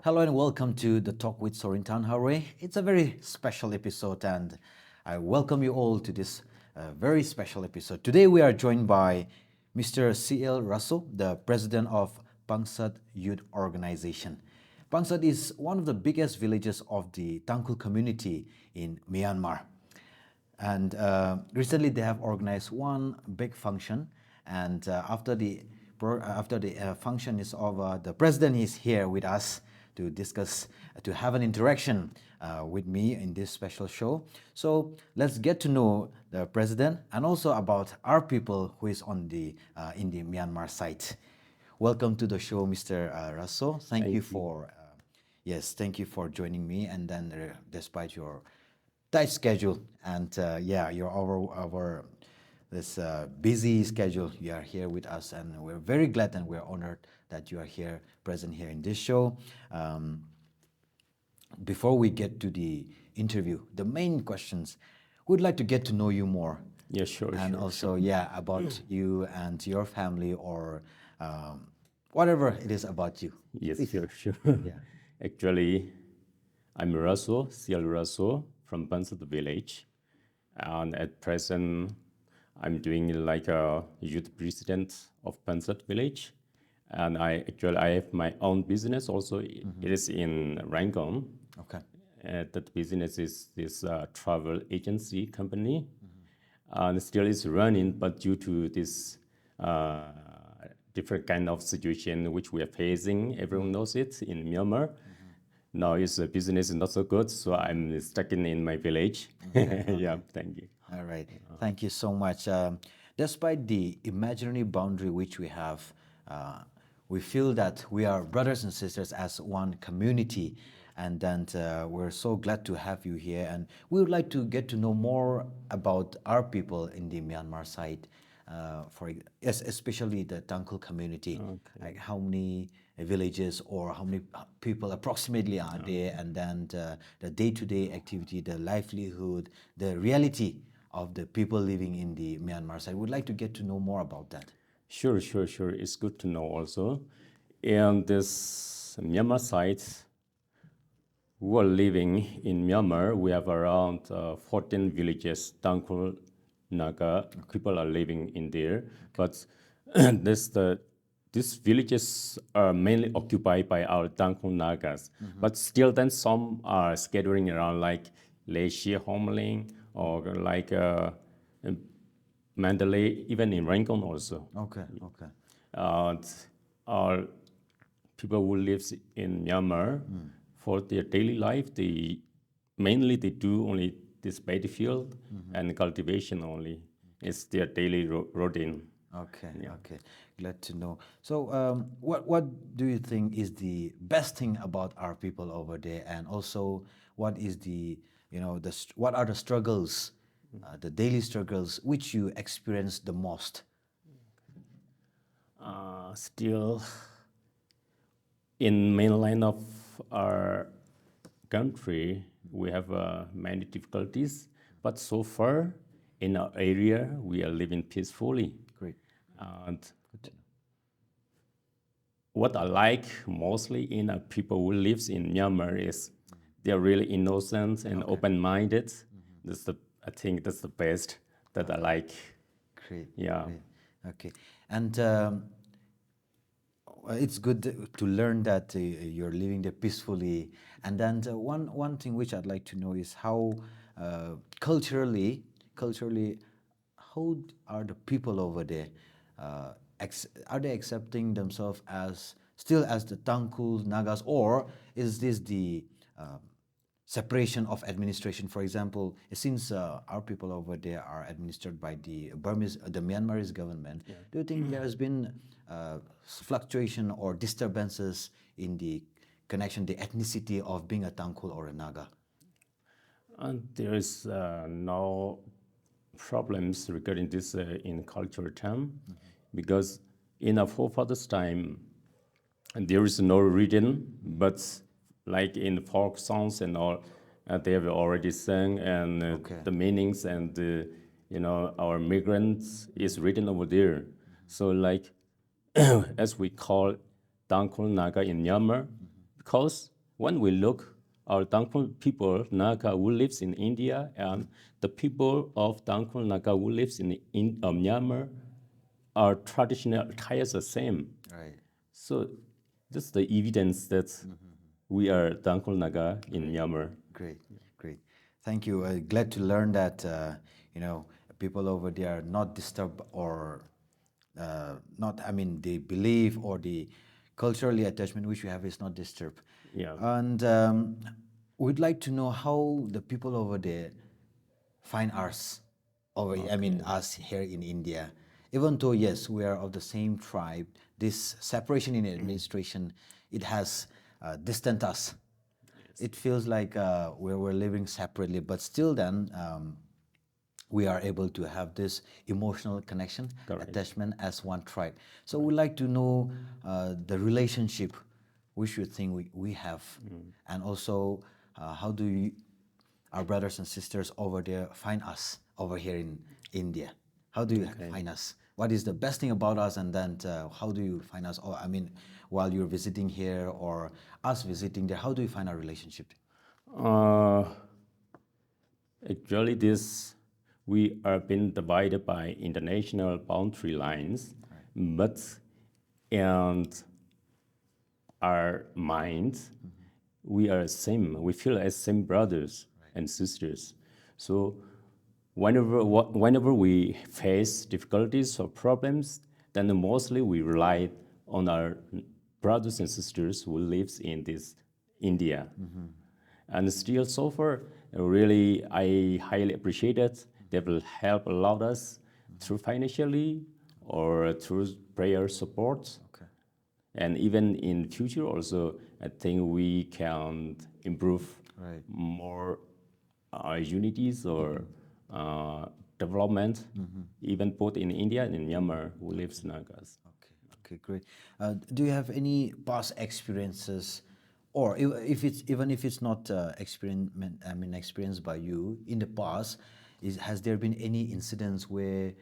Hello and welcome to the Talk with Sorinthanhaorei. It's a very special episode and I welcome you all to this very special episode. Today we are joined by Mr. C.L. Rasoo, the president of Pangsat Youth Organization. Pangsat is one of the biggest villages of the Tangkhul community in Myanmar. And recently they have organized one big function and after the function is over, the president is here with us to discuss, to have an interaction with me in this special show. So let's get to know the president and also about our people who is on the in the Myanmar site. Welcome to the show, Mr. Rasoo. Thank you for thank you for joining me. And then despite your tight schedule and your our this busy schedule, you are here with us, and we're very glad and we're honored that you are here, present here in this show. Before we get to the interview, the main questions, we'd like to get to know you more. Yeah, sure. And sure, also, sure. yeah, about you and your family or whatever it is about you. Yes, Please. sure, sure. Yeah. Actually, I'm Rasoo, C.L. Rasoo from Pangsat village. And at present, I'm doing like a youth president of Pangsat village. And I have my own business also. It is in Rangoon. Okay. That business is this travel agency company. And still is running, but due to this different kind of situation which we are facing, everyone knows it in Myanmar. Now is business is not so good, so I'm stuck in my village. Yeah, thank you. All right. Thank you so much. Despite the imaginary boundary which we have, we feel that we are brothers and sisters as one community. And then we're so glad to have you here. And we would like to get to know more about our people in the Myanmar side, yes, especially the Tangkhul community. Like how many villages or how many people approximately are there, and then the day-to-day activity, the livelihood, the reality of the people living in the Myanmar side. We'd like to get to know more about that. Sure, sure, sure. It's good to know also. And this Myanmar side, who are living in Myanmar, we have around 14 villages, Tangkhul, Naga, people are living in there. But these villages are mainly occupied by our Tangkhul Nagas. But still then some are scattering around like Leisure Homeling or like Mandalay, even in Rangoon also. Okay, okay. And our people who lives in Myanmar, for their daily life, they do only this paddy field and cultivation only. It's their daily routine. Okay, okay. Glad to know. So, what do you think is the best thing about our people over there, and also what is the what are the struggles, the daily struggles which you experience the most? Still, in mainland of our country, we have many difficulties, but so far in our area, we are living peacefully. Great. And what I like mostly in people who lives in Myanmar is they're really innocent and open-minded. I think that's the best that I like. Great. Yeah. Great. Okay. And it's good to learn that you're living there peacefully. And then one thing which I'd like to know is how culturally, how are the people over there? Are they accepting themselves as still as the Tangkhul Nagas, or is this the separation of administration? For example, since our people over there are administered by the Myanmarese government, do you think there has been fluctuation or disturbances in the connection, the ethnicity of being a Tangkhul or a Naga? And there is no problems regarding this in cultural term, because in our forefathers' time, there is no region, but like in folk songs and all, they have already sung, and the meanings and our migrants is written over there. So like as we call Tangkhul Naga in Myanmar, because when we look our Dangkul people, Naga who lives in India, and the people of Dangkul Naga who lives in Myanmar, our traditional attires the same. Right. So this is the evidence that we are Dangkul Naga in Myanmar. Great, great. Thank you. Glad to learn that people over there are not disturbed or not. I mean, the belief or the culturally attachment which we have is not disturbed. Yeah. And we'd like to know how the people over there find us us here in India. Even though yes, we are of the same tribe, this separation in administration, it has distanced us. It feels like we're living separately, but still then we are able to have this emotional connection, Correct. attachment as one tribe. So we'd like to know the relationship which you think we have, and also how do our brothers and sisters over there find us over here in India? How do you find us? What is the best thing about us, and then how do you find us? Or I mean, while you're visiting here or us visiting there, how do you find our relationship? Uh, Actually, we are being divided by international boundary lines, but and our minds, we are same. We feel as same brothers and sisters. So whenever we face difficulties or problems, then mostly we rely on our brothers and sisters who lives in this India. And still so far, really, I highly appreciate it. They will help a lot us through financially or through prayer support. Okay. And even in future also, I think we can improve Right. more unities or development, even both in India and in Myanmar, who lives Nagas. Okay, okay, great. Do you have any past experiences, or if it's even if it's not experienced by you in the past, has there been any incidents where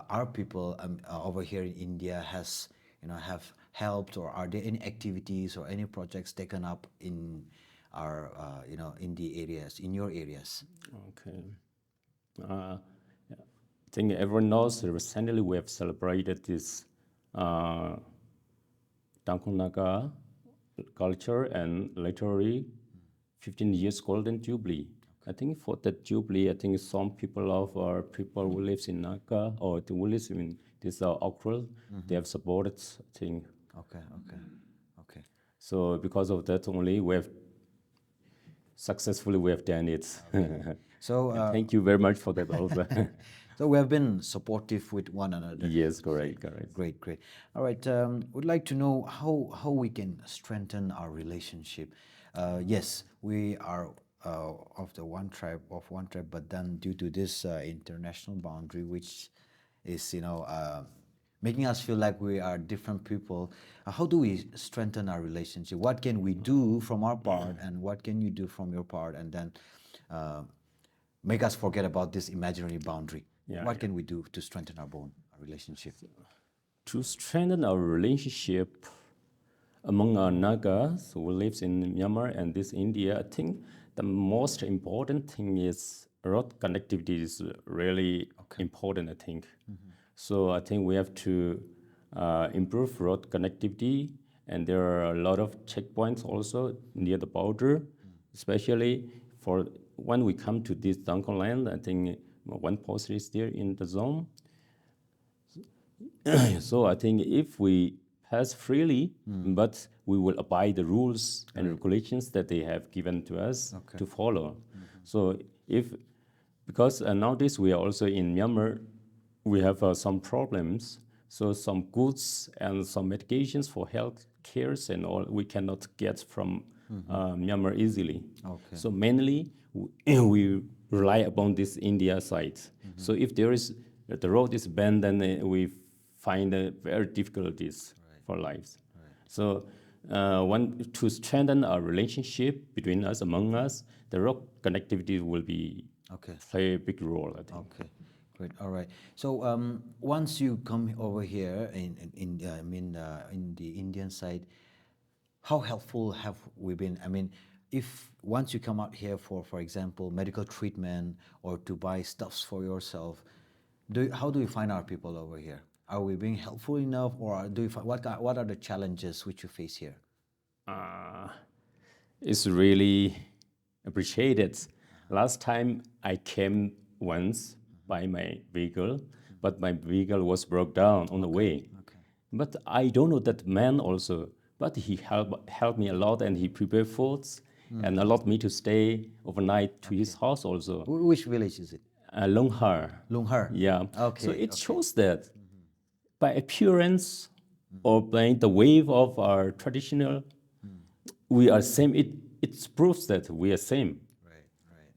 our people over here in India have helped, or are there any activities or any projects taken up in our in the areas, in your areas? Okay. I think everyone knows that recently we have celebrated this uh, Dangkul Naga culture and literary 15 years golden jubilee. I think for that jubilee, I think some people of our people who lives in Naga or who lives in this Okrel, they have supported, I think. Okay, okay, okay. So because of that only, we have done it. So And thank you very much for that also. so we have been supportive with one another. Yes, correct, correct. Great, great. All right. Would like to know how we can strengthen our relationship. Yes, we are of one tribe, but then due to this international boundary, which is making us feel like we are different people. How do we strengthen our relationship? What can we do from our part, and what can you do from your part, and then make us forget about this imaginary boundary? Yeah, What yeah. can we do to strengthen our relationship? To strengthen our relationship among our Nagas who lives in Myanmar and this India, I think the most important thing is road connectivity is really important, I think. So I think we have to improve road connectivity, and there are a lot of checkpoints also near the border, especially for when we come to this Dangkal land. I think one post is there in the zone. So I think if we pass freely, but we will abide the rules and regulations that they have given to us to follow. So because nowadays we are also in Myanmar, we have some problems. So some goods and some medications for health cares and all we cannot get from Myanmar easily. Okay. So mainly we rely upon this India side. So if the road is banned, then we find very difficulties for lives. So to strengthen our relationship between us, among us, the road connectivity will be play a big role, I think. Okay, great. All right. So once you come over here in the Indian side, how helpful have we been? I mean, if once you come out here for example, medical treatment or to buy stuffs for yourself, how do you find our people over here? Are we being helpful enough, or do you find, what are the challenges which you face here? Uh, it's really appreciated. Last time I came once by my vehicle, but my vehicle was broke down on the way. Okay. But I don't know that man also, but he helped me a lot, and he prepared foods and allowed me to stay overnight to his house also. Which village is it? Longhar. Lunghar. Yeah. So Okay. it Okay. shows that by appearance or by the wave of our traditional, we are same. It proves that we are same. Right. Right.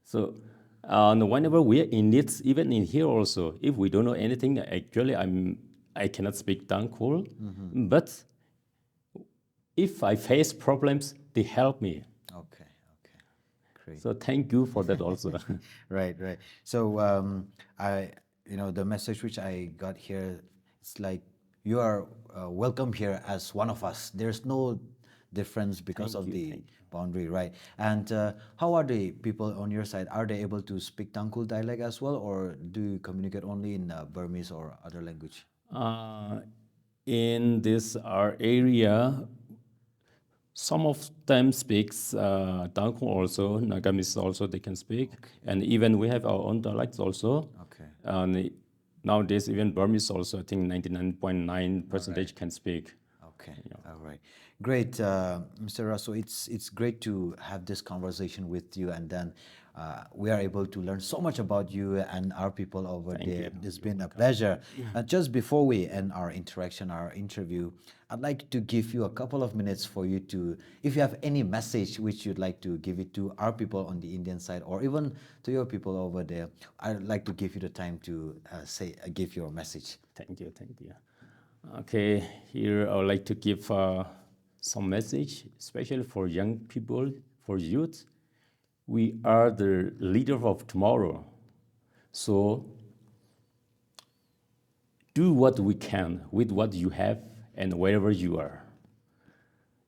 So whenever we are in it, even in here also, if we don't know anything, actually I cannot speak Tangkhul, but if I face problems, they help me. Okay. Okay. Great. So thank you for that also. Right, right. So the message which I got here, it's like you are welcome here as one of us. There's no difference because Thank of you, the thank you. boundary, right? And how are the people on your side? Are they able to speak Tangkhul dialect as well, or do you communicate only in Burmese or other language? In this our area, some of them speaks Tangkhul also, Nagamis also they can speak, and even we have our own dialects also. Okay. And nowadays even Burmese also, I think 99.9% can speak. Okay. All right. Great, Mr. Russell. It's great to have this conversation with you, and then we are able to learn so much about you and our people over there. you. It's been a pleasure. Just before we end our interaction, our interview, I'd like to give you a couple of minutes for you to, if you have any message which you'd like to give it to our people on the Indian side, or even to your people over there, I'd like to give you the time to give your message. Thank you, thank you. Okay, here I would like to give some message, especially for young people, for youth. We are the leader of tomorrow. So do what we can with what you have and wherever you are.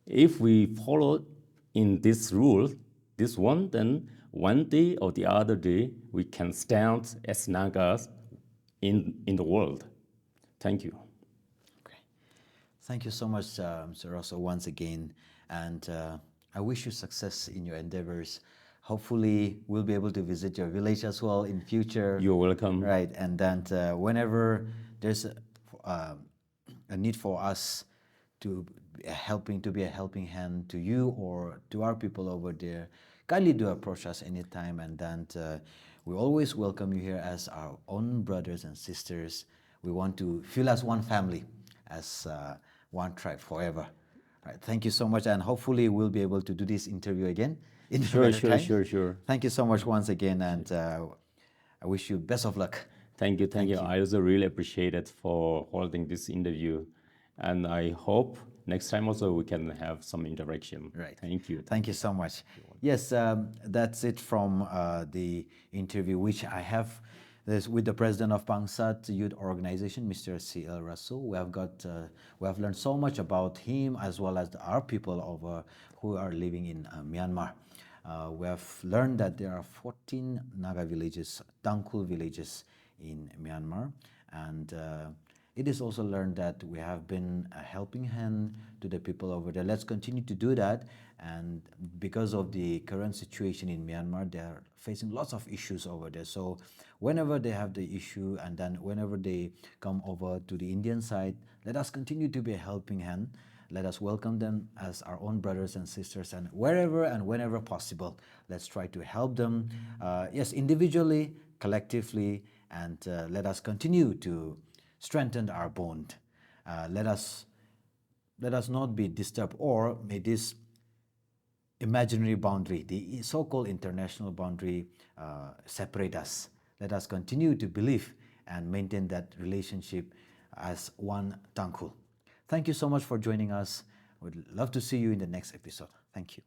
If we follow in this rule, this one, then one day or the other day, we can stand as Nagas in the world. Thank you. Okay. Thank you so much, Mr. Russell, once again. And I wish you success in your endeavors. Hopefully, we'll be able to visit your village as well in future. You're welcome. Right. And then whenever there's a need for us to be a helping hand to you or to our people over there, kindly do approach us anytime. And then we always welcome you here as our own brothers and sisters. We want to feel as one family, as one tribe forever. All right, thank you so much, and hopefully we'll be able to do this interview again in a better time. Sure. Thank you so much once again, and I wish you best of luck. Thank you. I also really appreciate it for holding this interview, and I hope next time also we can have some interaction. Right. Thank you. Thank you so much. Yes, that's it from the interview which I have with the president of Pangsat Youth Organization, Mr. C.L. Rasoo. We have learned so much about him as well as our people over who are living in Myanmar. We have learned that there are 14 Naga villages, Tangkhul villages in Myanmar, and it is also learned that we have been a helping hand to the people over there. Let's continue to do that. And because of the current situation in Myanmar, they are facing lots of issues over there. So whenever they have the issue, and then whenever they come over to the Indian side, let us continue to be a helping hand. Let us welcome them as our own brothers and sisters, and wherever and whenever possible, let's try to help them, yes, individually, collectively, and let us continue to strengthen our bond. Let us not be disturbed, or may this imaginary boundary, the so-called international boundary, separate us. Let us continue to believe and maintain that relationship as one Tangkhul. Thank you so much for joining us. We'd love to see you in the next episode. Thank you.